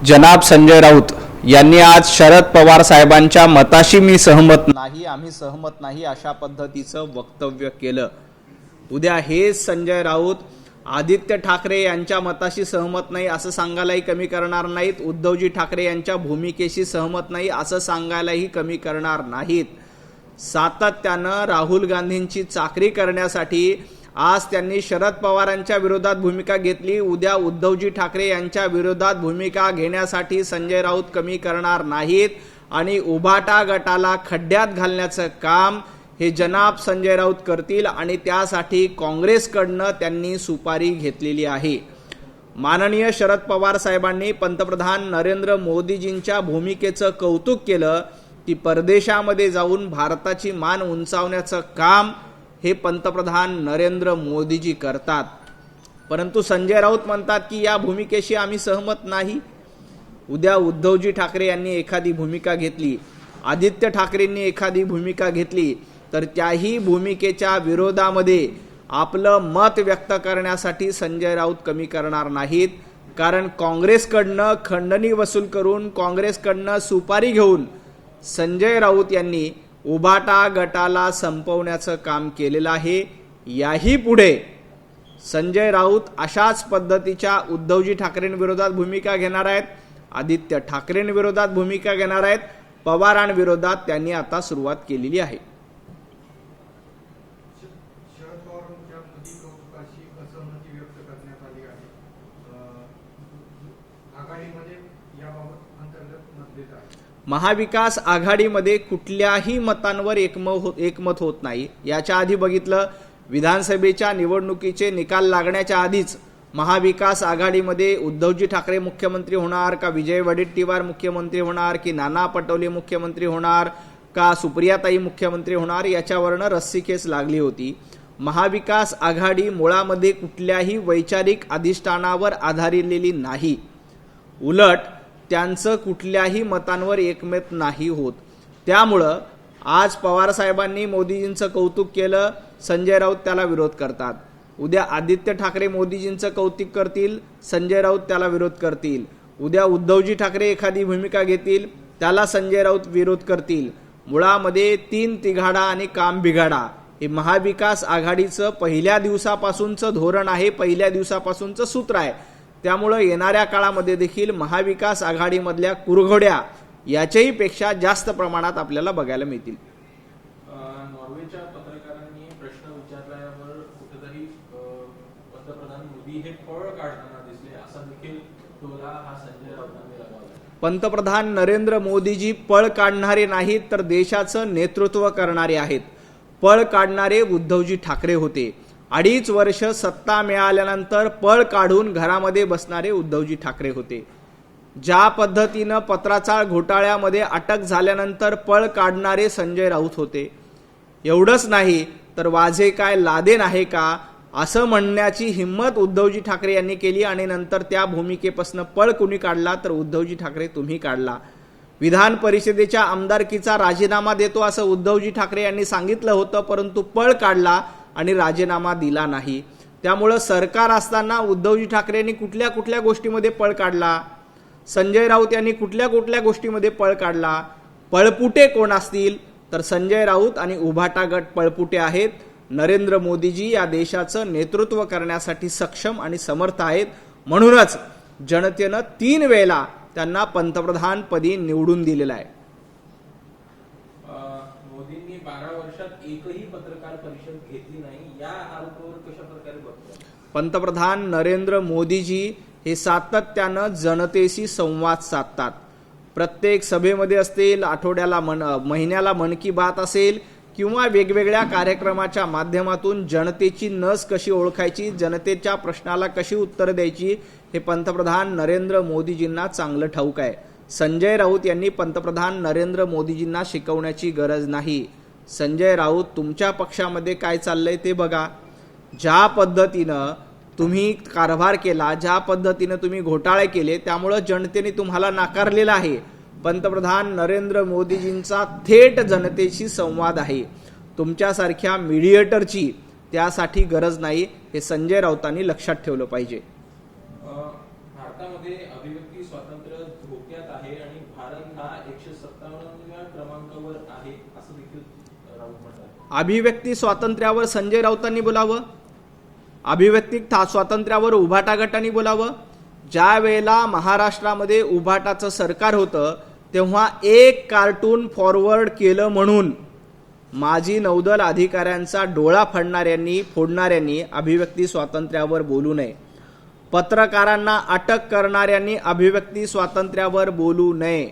जनाब संजय राऊत यांनी आज शरद पवार साहेबांच्या मताशी मी सहमत नाही, आम्ही सहमत नाही अशा पद्धतीचं वक्तव्य केलं। उद्या हेच संजय राऊत आदित्य ठाकरे यांच्या मताशी सहमत नाही असं सांगायलाही कमी करणार नाहीत, उद्धवजी ठाकरे यांच्या भूमिकेशी सहमत नाही असं सांगायलाही कमी करणार नाहीत। सातत्यानं राहुल गांधींची चाकरी करण्यासाठी आज त्यांनी शरद पवारांच्या विरोधात भूमिका घेतली, उद्या उद्धवजी ठाकरे यांच्या विरोधात भूमिका घेण्यासाठी संजय राऊत कमी करणार नाहीत आणि उभाटा गटाला खड्ड्यात घालण्याचं काम हे जनाब संजय राऊत करतील आणि त्यासाठी काँग्रेसकडनं त्यांनी सुपारी घेतलेली आहे। माननीय शरद पवार साहेबांनी पंतप्रधान नरेंद्र मोदीजींच्या भूमिकेचं कौतुक केलं की परदेशामध्ये जाऊन भारताची मान उंचावण्याचं काम हे पंतप्रधान नरेंद्र मोदीजी करतात, परंतु संजय राऊत म्हणतात की या भूमिकेशी आम्ही सहमत नाही। उद्या उद्धवजी ठाकरे यांनी एखादी भूमिका घेतली, आदित्य ठाकरेंनी एखादी भूमिका घेतली तर त्याही भूमिकेच्या विरोधामध्ये आपलं मत व्यक्त करण्यासाठी संजय राऊत कमी करणार नाहीत, कारण काँग्रेसकडनं खंडणी वसूल करून काँग्रेसकडनं सुपारी घेऊन संजय राऊत यांनी उभाटा गटाला संपवण्याचं काम केलेलं आहे। याही पुढे संजय राऊत अशाच पद्धतीच्या उद्धवजी ठाकरेंविरोधात भूमिका घेणार आहेत, आदित्य ठाकरेंविरोधात भूमिका घेणार आहेत, पवारांविरोधात त्यांनी आता सुरुवात केलेली आहे। महाविकास आघाडीमध्ये कुठल्याही मतांवर एकमत होत नाही। याच्या आधी बघितलं, विधानसभेच्या निवडणुकीचे निकाल लागण्याच्या आधीच महाविकास आघाडीमध्ये उद्धवजी ठाकरे मुख्यमंत्री होणार का, विजय वडेट्टीवार मुख्यमंत्री होणार की नाना पटोले मुख्यमंत्री होणार का, सुप्रियाताई मुख्यमंत्री होणार, याच्यावरनं रस्सीखेच लागली होती। महाविकास आघाडी मुळामध्ये कुठल्याही वैचारिक अधिष्ठानावर आधारलेली नाही, उलट त्यांचं कुठल्याही मतांवर एकमत नाही होत। त्यामुळं आज पवार साहेबांनी मोदीजींचं कौतुक केलं, संजय राऊत त्याला विरोध करतात। उद्या आदित्य ठाकरे मोदीजींचं कौतुक करतील, संजय राऊत त्याला विरोध करतील। उद्या उद्धवजी ठाकरे एखादी भूमिका घेतील, त्याला संजय राऊत विरोध करतील। मुळामध्ये तीन तिघाडा आणि काम बिघाडा हे महाविकास आघाडीचं पहिल्या दिवसापासूनचं धोरण आहे, पहिल्या दिवसापासूनचं सूत्र आहे। त्यामुळे येणाऱ्या काळामध्ये देखील महाविकास आघाडीमधल्या कुरघोड्या याच्याही पेक्षा जास्त प्रमाणात आपल्याला बघायला मिळतील। नॉर्वेच्या पत्रकारांनी प्रश्न विचारल्यावर कुठेतरी पंतप्रधान मोदी हे पळ काढताना दिसले, असा देखील टोला हा संजय राऊतांनी लगावला। पंतप्रधान नरेंद्र मोदीजी पळ काढणारे नाहीत तर देशाचं नेतृत्व करणारे आहेत। पळ काढणारे उद्धवजी ठाकरे होते। 2.5 वर्ष सत्ता मिळाल्यानंतर पळ काढून घरामध्ये बसणारे उद्धवजी ठाकरे होते। ज्या पद्धतीनं पत्राचाळ घोटाळ्यामध्ये अटक झाल्यानंतर पळ काढणारे संजय राऊत होते। एवढंच नाही तर वाझे काय लादेन आहे का असं म्हणण्याची हिम्मत उद्धवजी ठाकरे यांनी केली आणि नंतर त्या भूमिकेपासून पळ कुणी काढला तर उद्धवजी ठाकरे तुम्ही काढला। विधान परिषदेच्या आमदारकीचा राजीनामा देतो असं उद्धवजी ठाकरे यांनी सांगितलं होतं, परंतु पळ काढला आणि राजीनामा दिला नाही। त्यामुळे सरकार असताना उद्धवजी ठाकरेंनी कुठल्या कुठल्या गोष्टीमध्ये पळ काढला, संजय राऊत यांनी कुठल्या कुठल्या गोष्टीमध्ये पळ काढला। पळपुटे कोण असतील तर संजय राऊत आणि उभाटा गट पळपुटे आहेत। नरेंद्र मोदीजी या देशाचं नेतृत्व करण्यासाठी सक्षम आणि समर्थ आहेत, म्हणूनच जनतेनं 3 वेळेला त्यांना पंतप्रधान पदी निवडून दिलेलं आहे। मोदींनी 12 वर्षात एकही पत्रकार परिषद घेतली नाही, या आरोपावर कशा प्रकारे बघतात? पंतप्रधान नरेंद्र मोदीजी हे सातत्यानं जनतेशी संवाद साधतात। प्रत्येक सभेमध्ये असतील, आठवड्याला महिन्याला मन की बात असेल किंवा वेगवेगळ्या कार्यक्रमाच्या माध्यमातून जनतेची नस कशी ओळखायची, जनतेच्या प्रश्नाला कशी उत्तर द्यायची हे पंतप्रधान नरेंद्र मोदीजींना चांगलं ठाऊक आहे। संजय राऊत यांनी पंतप्रधान नरेंद्र मोदीजींना शिकवण्याची गरज नाही। संजय राऊत तुमच्या पक्षामध्ये काय चाललंय ते बघा। ज्या पद्धतीनं तुम्ही कारभार केला, ज्या पद्धतीनं तुम्ही घोटाळे केले, त्यामुळे जनतेने तुम्हाला नाकारलेलं आहे। पंतप्रधान नरेंद्र मोदीजींचा थेट जनतेशी संवाद आहे, तुमच्यासारख्या मीडिएटरची त्यासाठी गरज नाही, हे संजय राऊतांनी लक्षात ठेवलं पाहिजे। भारतामध्ये यामध्ये अभिव्यक्ती स्वातंत्र्य धोक्यात आहे आणि भारत हा 157व्या क्रमांकावर आहे असं देखील राऊत म्हणतात. अभिव्यक्ती स्वातंत्र्यावर संजय राऊतांनी बोलावं, अभिव्यक्ती स्वातंत्र्यावर उभाटा गटांनी बोलावं. ज्या वेळेला महाराष्ट्रामध्ये उभाटाचं सरकार होतं तेव्हा एक कार्टून फॉरवर्ड केलं म्हणून माजी नौदल अधिकाऱ्यांचा डोळा फोडणाऱ्यांनी अभिव्यक्ती स्वातंत्र्यावर बोलू नये. पत्रकारांना अटक करणाऱ्यांनी अभिव्यक्ती स्वातंत्र्यावर बोलू नये.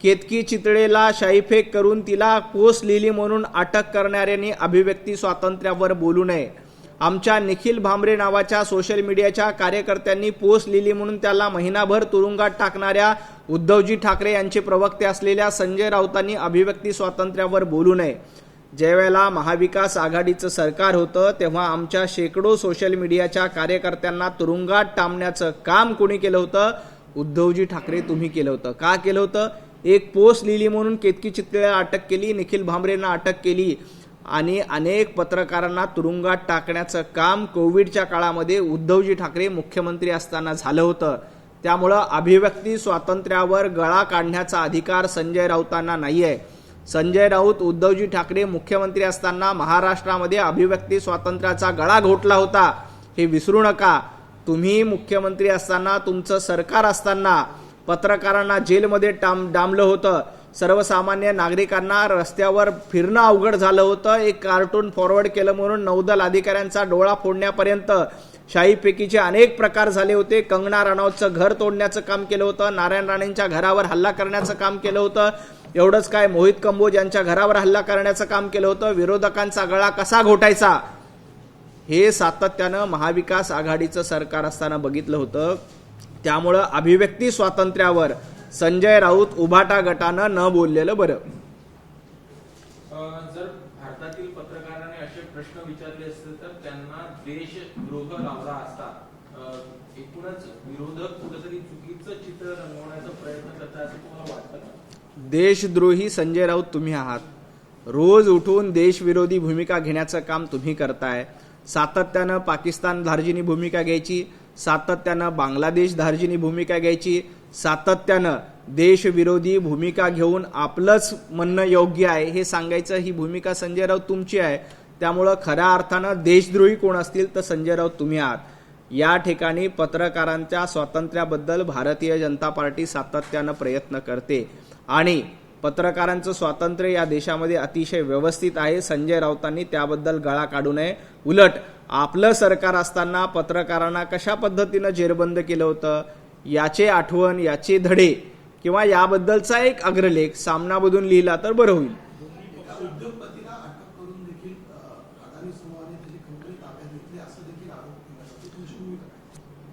केतकी चितळेला शाईफेक करून तिला पोस्ट लिहिली म्हणून अटक करणाऱ्यांनी अभिव्यक्ती स्वातंत्र्यावर बोलू नये. आमच्या निखिल भांबरे नावाच्या सोशल मीडियाच्या कार्यकर्त्यांनी पोस्ट लिहिली म्हणून त्याला महिनाभर तुरुंगात टाकणाऱ्या उद्धवजी ठाकरे यांचे प्रवक्ते असलेल्या संजय राऊतांनी अभिव्यक्ती स्वातंत्र्यावर बोलू नये. ज्यावेळेला महाविकास आघाडीचं सरकार होतं तेव्हा आमच्या शेकडो सोशल मीडियाच्या कार्यकर्त्यांना तुरुंगात टाकण्याचं काम कोणी केलं होतं? उद्धवजी ठाकरे तुम्ही केलं होतं. का केलं होतं? एक पोस्ट लिहिली म्हणून केतकी चितळेला अटक केली, निखिल भांबरेंना अटक केली आणि अनेक पत्रकारांना तुरुंगात टाकण्याचं काम कोविडच्या काळामध्ये उद्धवजी ठाकरे मुख्यमंत्री असताना झालं होतं. त्यामुळं अभिव्यक्ती स्वातंत्र्यावर गळा काढण्याचा अधिकार संजय राऊतांना नाहीये. संजय राऊत उद्धवजी ठाकरे मुख्यमंत्री असताना महाराष्ट्रामध्ये अभिव्यक्ती स्वातंत्र्याचा गळा घोटला होता, हे विसरू नका. तुम्ही मुख्यमंत्री असताना, तुमचं सरकार असताना पत्रकारांना जेलमध्ये डांबलं होतं, सर्वसामान्य नागरिकांना रस्त्यावर फिरणं अवघड झालं होतं. एक कार्टून फॉरवर्ड केलं म्हणून नौदल अधिकाऱ्यांचा डोळा फोडण्यापर्यंत शाहीफेकीचे अनेक प्रकार झाले होते. कंगना राणौतचं घर तोडण्याचं काम केलं होतं, नारायण राणेंच्या घरावर हल्ला करण्याचं काम केलं होतं. एवढंच काय, मोहित कंबोज यांच्या घरावर हल्ला करण्याचं काम केलं होतं. विरोधकांचा गळा कसा घोटायचा हे सातत्यानं महाविकास आघाडीचं सरकार असताना बघितलं होतं. त्यामुळं अभिव्यक्ती स्वातंत्र्यावर संजय राऊत उभाटा गटानं न बोललेलं बरं. जर भारतातील पत्रकारांनी असे प्रश्न विचारले असते तर त्यांना देशद्रोह लावला असता. एकूणच विरोधक कुठेतरी चुकीचं चित्र रंगवण्याचा प्रयत्न करतात असं तुम्हाला वाटतं का? देशद्रोही संजय राऊत तुम्ही आहात. रोज उठून देशविरोधी भूमिका घेण्याचं काम तुम्ही करताय. सातत्यानं पाकिस्तान धार्जिनी भूमिका घ्यायची, सातत्यानं बांगलादेश धार्जिनी भूमिका घ्यायची, सातत्यानं देशविरोधी भूमिका घेऊन आपलंच म्हणणं योग्य आहे हे सांगायचं, ही भूमिका संजय राऊत तुमची आहे. त्यामुळं खऱ्या अर्थानं देशद्रोही कोण असतील तर संजय राऊत तुम्ही आहात. या ठिकाणी पत्रकारांच्या स्वातंत्र्याबद्दल भारतीय जनता पार्टी सातत्यानं प्रयत्न करते आणि पत्रकारांचं स्वातंत्र्य या देशामध्ये अतिशय व्यवस्थित आहे. संजय राऊतांनी त्याबद्दल गळा काढू नये. उलट आपलं सरकार असताना पत्रकारांना कशा पद्धतीनं जेरबंद केलं होतं याचे आठवण, याचे धडे किंवा याबद्दलचा एक अग्रलेख सामनामधून लिहिला तर बरं होईल. उद्योगपतीला अटक करून देखील अदानी समूहाने त्याची कंपनी ताब्यात घेतली असं देखील आरोप केला जातो. तुमची भूमिका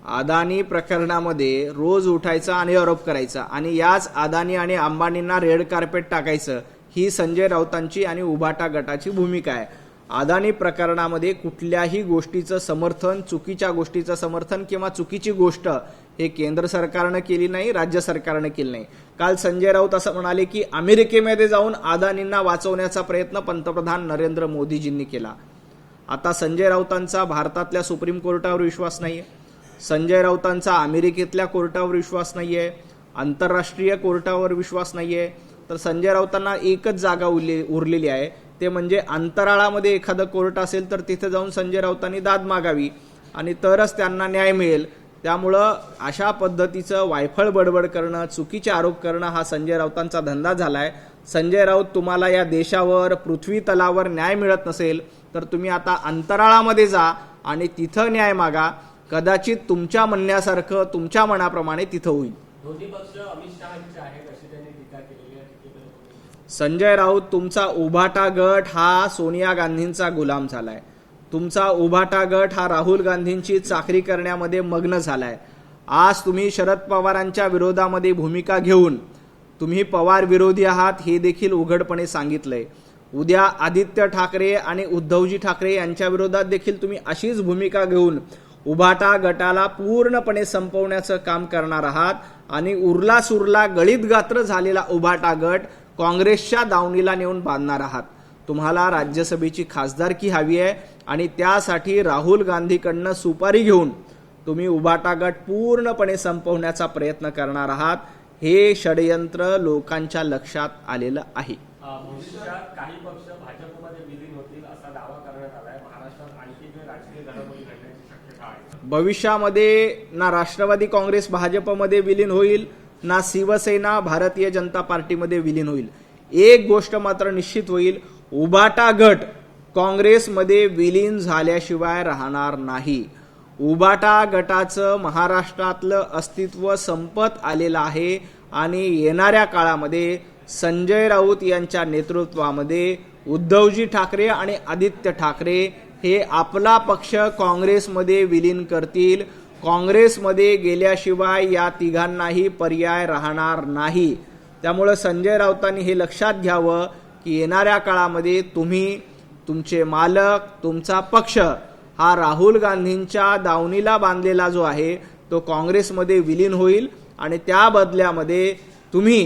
काय? अदानी प्रकरणामध्ये रोज उठायचा आणि आरोप करायचा आणि याच अदानी आणि अंबानींना रेड कार्पेट टाकायचं, ही संजय राऊतांची आणि उभाटा गटाची भूमिका आहे. अदानी प्रकरणामध्ये कुठल्याही गोष्टीचं समर्थन, चुकीच्या गोष्टीचं समर्थन किंवा चुकीची गोष्ट हे केंद्र सरकारनं केली नाही, राज्य सरकारनं केली नाही. काल संजय राऊत असं म्हणाले की अमेरिकेमध्ये जाऊन अदानींना वाचवण्याचा प्रयत्न पंतप्रधान नरेंद्र मोदीजींनी केला. आता संजय राऊतांचा भारतातल्या सुप्रीम कोर्टावर विश्वास नाहीये, संजय राऊतांचा अमेरिकेतल्या कोर्टावर विश्वास नाहीये, आंतरराष्ट्रीय कोर्टावर विश्वास नाहीये. तर संजय राऊतांना एकच जागा उरलेली आहे, ते म्हणजे अंतराळामध्ये एखादं कोर्ट असेल तर तिथे जाऊन संजय राऊतांनी दाद मागावी आणि तरच त्यांना न्याय मिळेल. त्यामुळं अशा पद्धतीचं वायफळ बडबड करणं, चुकीचे आरोप करणं हा संजय राऊतांचा धंदा झालाय. संजय राऊत, तुम्हाला या देशावर, पृथ्वी तलावर न्याय मिळत नसेल तर तुम्ही आता अंतराळामध्ये जा आणि तिथं न्याय मागा. कदाचित तुमच्या म्हणण्यासारखं, तुमच्या मनाप्रमाणे तिथं होईल. दोन्ही पक्ष अमित शहाचे आहेत अशी त्यांनी टीका केलेली आहे. संजय राऊत, तुमचा उभाटा गट हा सोनिया गांधींचा गुलाम झालाय. तुमचा उभाटा गट हा राहुल गांधींची चाकरी करण्यामध्ये मग्न झालाय. आज तुम्ही शरद पवारांच्या विरोधामध्ये भूमिका घेऊन तुम्ही पवार विरोधी आहात हे देखील उघडपणे सांगितलंय. उद्या आदित्य ठाकरे आणि उद्धवजी ठाकरे यांच्या विरोधात देखील तुम्ही अशीच भूमिका घेऊन उभाटा गटाला पूर्णपणे संपवण्याचं काम करणार आहात आणि उरला सुरला गळीत गात्र झालेला उभाटा गट काँग्रेसच्या दावणीला नेऊन बांधणार आहात. तुम्हाला राज्यसभेची खासदारकी हवी आहे आणि त्यासाठी राहुल गांधीकडनं सुपारी घेऊन तुम्ही उभाटा गट पूर्णपणे संपवण्याचा प्रयत्न करणार आहात, हे षडयंत्र लोकांच्या लक्षात आलेलं आहे. भविष्यात काही पक्ष भाजपमध्ये विलीन होतील असा दावा करण्यात आलाय. महाराष्ट्रात आणखी काही राजकीय घडामोडी घडण्याची शक्यता आहे. भविष्यामध्ये ना राष्ट्रवादी काँग्रेस भाजपमध्ये विलीन होईल, ना शिवसेना भारतीय जनता पार्टीमध्ये विलीन होईल. एक गोष्ट मात्र निश्चित होईल, उभाटा गट काँग्रेसमध्ये विलीन झाल्याशिवाय राहणार नाही. उभाटा गटाचं महाराष्ट्रातलं अस्तित्व संपत आलेलं आहे आणि येणाऱ्या काळामध्ये संजय राऊत यांच्या नेतृत्वामध्ये उद्धवजी ठाकरे आणि आदित्य ठाकरे हे आपला पक्ष काँग्रेसमध्ये विलीन करतील. काँग्रेसमध्ये गेल्याशिवाय या तिघांनाही पर्याय राहणार नाही. त्यामुळे संजय राऊतांनी हे लक्षात घ्यावं की येणाऱ्या काळामध्ये तुम्ही, तुमचे मालक, तुमचा पक्ष हा राहुल गांधींच्या दावणीला बांधलेला जो आहे तो काँग्रेसमध्ये विलीन होईल आणि त्या बदल्यामध्ये तुम्ही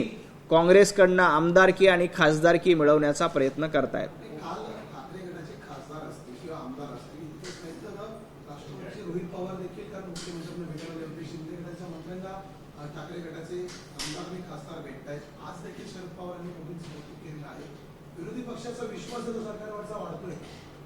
काँग्रेसकडनं आमदारकी आणि खासदारकी मिळवण्याचा प्रयत्न करतायत. काल ठाकरे गटाचे खासदार असतील किंवा आमदार असतील, इतकेच नाही तर राष्ट्रपतीचे रोहित पवार देखील काल मुख्यमंत्र्यांना भेटायला गेले होते. शिंदे गटाच्या मंत्र्यांना ठाकरे गटाचे आमदार आणि खासदार भेटतायत. आज देखील शरद पवारांनी मोदींचं कौतुक केलेलं आहे. विरोधी पक्षाचा विश्वास जो सरकारवरचा वाढतोय.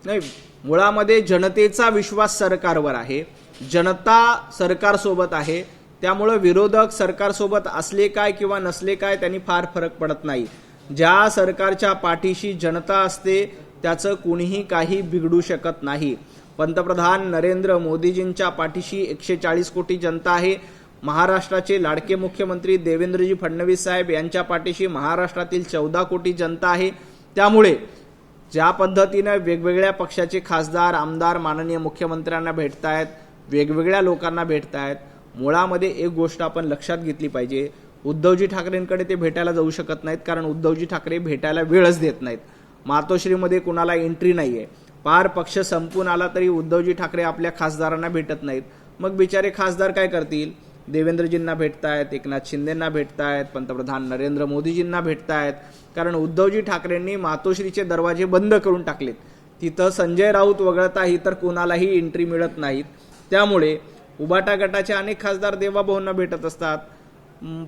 नाही, मुळामध्ये जनतेचा विश्वास सरकारवर आहे, जनता सरकारसोबत आहे. त्यामुळं विरोधक सरकारसोबत असले काय किंवा नसले काय त्यांनी फार फरक पडत नाही. ज्या सरकारच्या पाठीशी जनता असते त्याचं कुणीही काही बिघडू शकत नाही. पंतप्रधान नरेंद्र मोदीजींच्या पाठीशी 140 कोटी जनता आहे. महाराष्ट्राचे लाडके मुख्यमंत्री देवेंद्रजी फडणवीस साहेब यांच्या पाठीशी महाराष्ट्रातील 14 कोटी जनता आहे. त्यामुळे ज्या पद्धतीनं वेगवेगळ्या पक्षाचे खासदार, आमदार माननीय मुख्यमंत्र्यांना भेटतायत, वेगवेगळ्या लोकांना भेटतायत, मुळामध्ये एक गोष्ट आपण लक्षात घेतली पाहिजे, उद्धवजी ठाकरेंकडे ते भेटायला जाऊ शकत नाहीत कारण उद्धवजी ठाकरे भेटायला वेळच देत नाहीत. मातोश्रीमध्ये कुणाला एंट्री नाहीये. पार पक्ष संपून आला तरी उद्धवजी ठाकरे आपल्या खासदारांना भेटत नाहीत. मग बिचारे खासदार काय करतील? देवेंद्रजींना भेटतायत, एकनाथ शिंदेंना भेटतायत, पंतप्रधान नरेंद्र मोदीजींना भेटतायत. कारण उद्धवजी ठाकरेंनी मातोश्रीचे दरवाजे बंद करून टाकलेत. तिथं संजय राऊत वगळता इतर कोणालाही एंट्री मिळत नाहीत. त्यामुळे उभाटा गटाचे अनेक खासदार देवाभाऊंना भेटत असतात,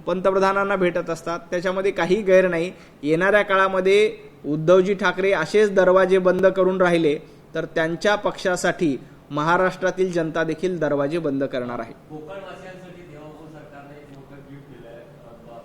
पंतप्रधानांना भेटत असतात. त्याच्यामध्ये काही गैर नाही. येणाऱ्या काळामध्ये उद्धवजी ठाकरे असेच दरवाजे बंद करून राहिले तर त्यांच्या पक्षासाठी महाराष्ट्रातील जनता देखील दरवाजे बंद करणार आहे. कोकणवासियांसाठी देवाभाऊ सरकारने एक मोठं गिफ्ट दिलंय.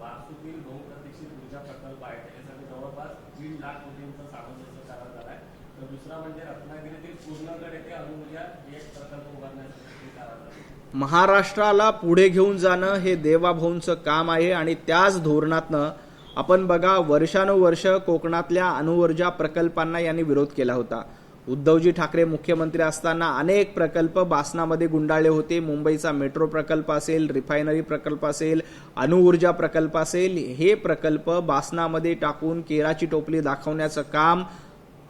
बारसूतील बहुप्रतीक्षित ऊर्जा प्रकल्प आहे, त्याच्यासाठी जवळपास 1.5 लाख कोटींचा सामंजस्य करार झालाय. तर दुसरा म्हणजे रत्नागिरीतील पूर्णगड येथे अणुऊर्जा एक प्रकल्प उभारण्यासाठी करार झाला. महाराष्ट्राला पुढे घेऊन जाणं हे देवाभाऊंचं काम आहे आणि त्याच धोरणातनं आपण बघा, वर्षानुवर्ष कोकणातल्या अणुऊर्जा प्रकल्पांना यांनी विरोध केला होता. उद्धवजी ठाकरे मुख्यमंत्री असताना अनेक प्रकल्प बासनामध्ये गुंडाळले होते. मुंबईचा मेट्रो प्रकल्प असेल, रिफायनरी प्रकल्प असेल, अणुऊर्जा प्रकल्प असेल, हे प्रकल्प बासनामध्ये टाकून केराची टोपली दाखवण्याचं काम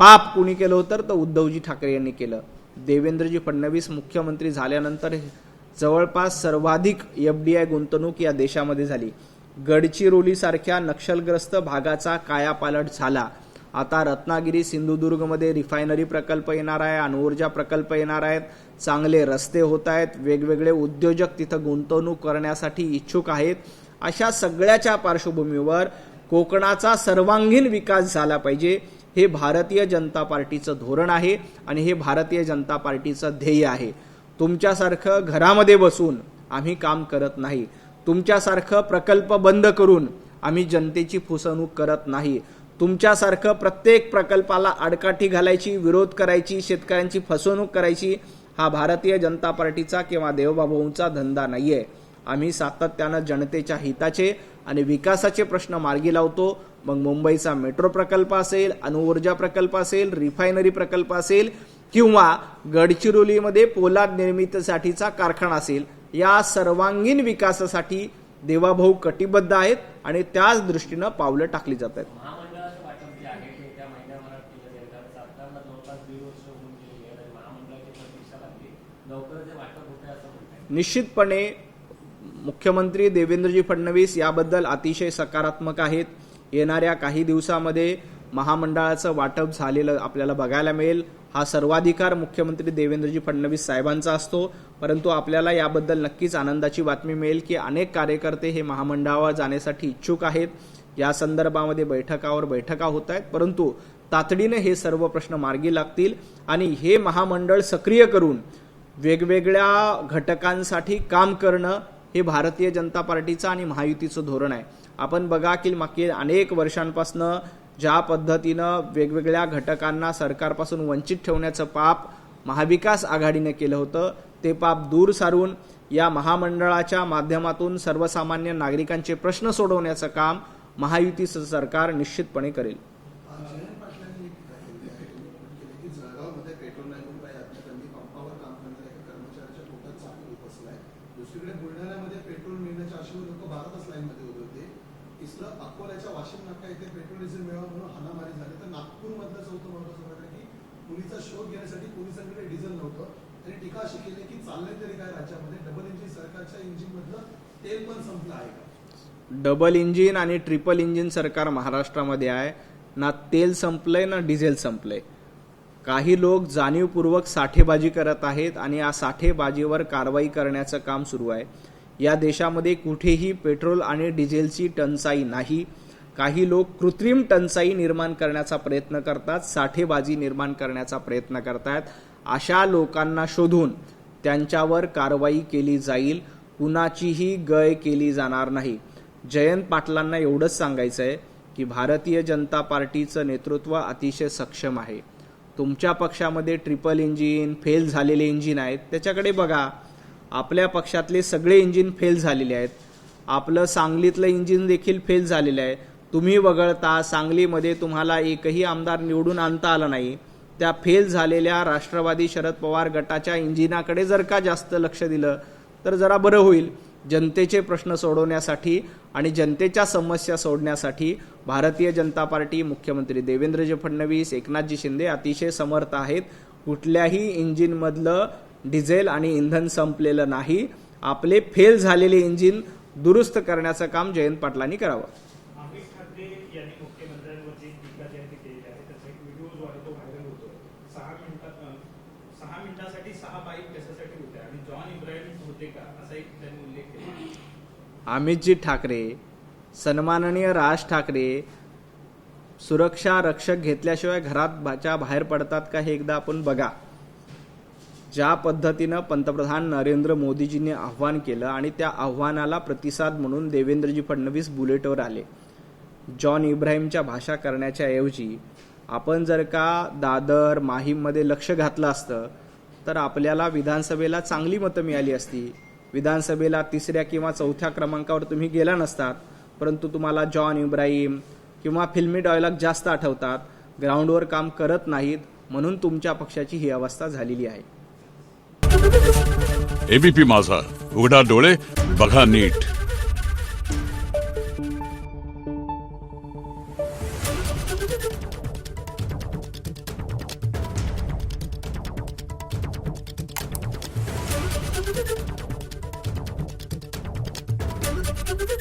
पाप कुणी केलं होतं तर उद्धवजी ठाकरे यांनी केलं. देवेंद्रजी फडणवीस मुख्यमंत्री झाल्यानंतर जवळपास सर्वाधिक FDI गुंतवणूक या देशामध्ये झाली. गडचिरोलीसारख्या नक्षलग्रस्त भागाचा कायापालट झाला. आता रत्नागिरी, सिंधुदुर्गमध्ये रिफायनरी प्रकल्प येणार आहे, अणुऊर्जा प्रकल्प येणार आहेत, चांगले रस्ते होत आहेत, वेगवेगळे उद्योजक तिथं गुंतवणूक करण्यासाठी इच्छुक आहेत. अशा सगळ्याच्या पार्श्वभूमीवर कोकणाचा सर्वांगीण विकास झाला पाहिजे, हे भारतीय जनता पार्टीचं धोरण आहे आणि हे भारतीय जनता पार्टीचं ध्येय आहे. तुमच्यासारखं घरामध्ये बसून आम्ही काम करत नाही. तुमच्यासारखं प्रकल्प बंद करून आम्ही जनतेची फसवणूक करत नाही. तुमच्यासारखं प्रत्येक प्रकल्पाला आडकाठी घालायची, विरोध करायची, शेतकऱ्यांची फसवणूक करायची हा भारतीय जनता पार्टीचा किंवा देवबाभाऊंचा धंदा नाहीये. आम्ही सातत्यानं जनतेच्या हिताचे आणि विकासाचे प्रश्न मार्गी लावतो. मग मुंबईचा मेट्रो प्रकल्प असेल, अणुऊर्जा प्रकल्प असेल, रिफायनरी प्रकल्प असेल किंवा गडचिरोलीमध्ये पोलाद निर्मितीसाठीचा कारखाना असेल, या सर्वांगीण विकासासाठी देवाभाऊ कटिबद्ध आहेत आणि त्याच दृष्टीनं पावलं टाकली जात आहेत. महामंडळाचं वाटप जे आहे ते त्या महिन्याभरात केलं जाईल, कारण सरकारला जवळपास 1.5 वर्ष होऊन गेलेली आहे आणि महामंडळाची प्रतीक्षा लागली. लवकरच जे वाटप होते असं म्हणतात. निश्चितपणे मुख्यमंत्री देवेंद्रजी फडणवीस याबद्दल अतिशय सकारात्मक आहेत. येणाऱ्या काही दिवसामध्ये महामंडळाचं वाटप झालेलं आपल्याला बघायला मिळेल. हा सर्वाधिकार मुख्यमंत्री देवेंद्रजी फडणवीस साहेबांचा असतो, परंतु आपल्याला याबद्दल नक्कीच आनंदाची बातमी मिळेल की अनेक कार्यकर्ते हे महामंडळावर जाण्यासाठी इच्छुक आहेत. या संदर्भामध्ये बैठका होत आहेत, परंतु तातडीने हे सर्व प्रश्न मार्गी लागतील आणि हे महामंडळ सक्रिय करून वेगवेगळ्या घटकांसाठी काम करणं हे भारतीय जनता पार्टीचं आणि महायुतीचं धोरण आहे. आपण बघा की मागील अनेक वर्षांपासून ज्या पद्धतीनं वेगवेगळ्या घटकांना सरकारपासून वंचित ठेवण्याचं पाप महाविकास आघाडीने केलं होतं, ते पाप दूर सारून या महामंडळाच्या माध्यमातून सर्वसामान्य नागरिकांचे प्रश्न सोडवण्याचं काम महायुतीचं सरकार निश्चितपणे करेल. जयंत पाटलांनी एक केली की जळगावमध्ये पेट्रोल नाही म्हणून काही अज्ञातांनी पंपावर काम करणाऱ्या एका कर्मचाऱ्याच्या पोटात चाकू बसलाय. दुसरीकडे बुलढाण्यामध्ये पेट्रोल मिळण्याच्या आशेवर लोक भारतच लाईनमध्ये उभे होते. तिसरं अकोल्याच्या वाशिम नाका येथे पेट्रोल डिझेल मिळावा म्हणून हाणामारी झाली. तर नागपूरमधलं चौथं महत्वाचं प्रकरण की मुलीचा शोध घेण्यासाठी पोलिसांकडे डिझेल नव्हतं. त्यांनी टीका अशी केली की चाललंय तरी काय राज्यामध्ये डबल इंजिन सरकारच्या इंजिन मधलं तेल पण संपलं आहे का? डबल इंजिन आणि ट्रिपल इंजिन सरकार महाराष्ट्रामध्ये आहे. ना तेल संपलंय ना डिझेल संपलंय. काही लोक जाणीवपूर्वक साठेबाजी करत आहेत आणि या साठेबाजीवर कारवाई करण्याचं काम सुरू आहे. या देशामध्ये कुठेही पेट्रोल आणि डिझेलची टंचाई नाही. काही लोक कृत्रिम टंचाई निर्माण करण्याचा प्रयत्न करतात, साठेबाजी निर्माण करण्याचा प्रयत्न करतात. अशा लोकांना शोधून त्यांच्यावर कारवाई केली जाईल. कुणाचीही गय केली जाणार नाही. जयंत पाटलांना एवढंच सांगायचं आहे की भारतीय जनता पार्टीचं नेतृत्व अतिशय सक्षम आहे. तुमच्या पक्षामध्ये ट्रिपल इंजिन फेल झालेले इंजिन आहेत, त्याच्याकडे बघा. आपल्या पक्षातले सगळे इंजिन फेल झालेले आहेत. आपलं सांगलीतलं इंजिन देखील फेल झालेलं आहे. तुम्ही वगळता सांगलीमध्ये तुम्हाला एकही आमदार निवडून आणता आला नाही. त्या फेल झालेल्या राष्ट्रवादी शरद पवार गटाच्या इंजिनाकडे जर का जास्त लक्ष दिलं तर जरा बरं होईल. जनतेचे प्रश्न सोडवण्यासाठी आणि जनतेच्या समस्या सोडण्यासाठी भारतीय जनता पार्टी, मुख्यमंत्री देवेंद्रजी फडणवीस, एकनाथजी शिंदे अतिशय समर्थ आहेत. कुठल्याही इंजिनमधलं डिझेल आणि इंधन संपलेलं नाही. आपले फेल झालेले इंजिन दुरुस्त करण्याचं काम जयंत पाटलांनी करावं. अमित ठाकरे यांनी मुख्यमंत्र्यांवरची टीका त्यांनी केली आहे. त्याचा एक व्हिडिओ जो आहे तो व्हायरल होतो. 6 मिनिटासाठी 6 बाईक कशासाठी होत्या आणि जॉन इब्राहिम होते का असा एक त्यांनी उल्लेख केला. अमितजी ठाकरे, सन्माननीय राज ठाकरे सुरक्षा रक्षक घेतल्याशिवाय घराच्या बाहेर पडतात का हे एकदा आपण बघा. ज्या पद्धतीनं पंतप्रधान नरेंद्र मोदीजींनी आव्हान केलं आणि त्या आव्हानाला प्रतिसाद म्हणून देवेंद्रजी फडणवीस बुलेटवर आले. जॉन इब्राहिमच्या भाषा करण्याच्या ऐवजी आपण जर का दादर माहीममध्ये लक्ष घातलं असतं तर आपल्याला विधानसभेला चांगली मतं मिळाली असती. विधानसभेला 3ऱ्या किंवा 4थ्या क्रमांकावर तुम्ही गेला नसतात. परंतु तुम्हाला जॉन इब्राहिम किंवा फिल्मी डायलॉग जास्त आठवतात, ग्राउंडवर काम करत नाहीत, म्हणून तुमच्या पक्षाची ही अवस्था झालेली आहे. एबीपी माझा, उघडा डोळे बघा नीट.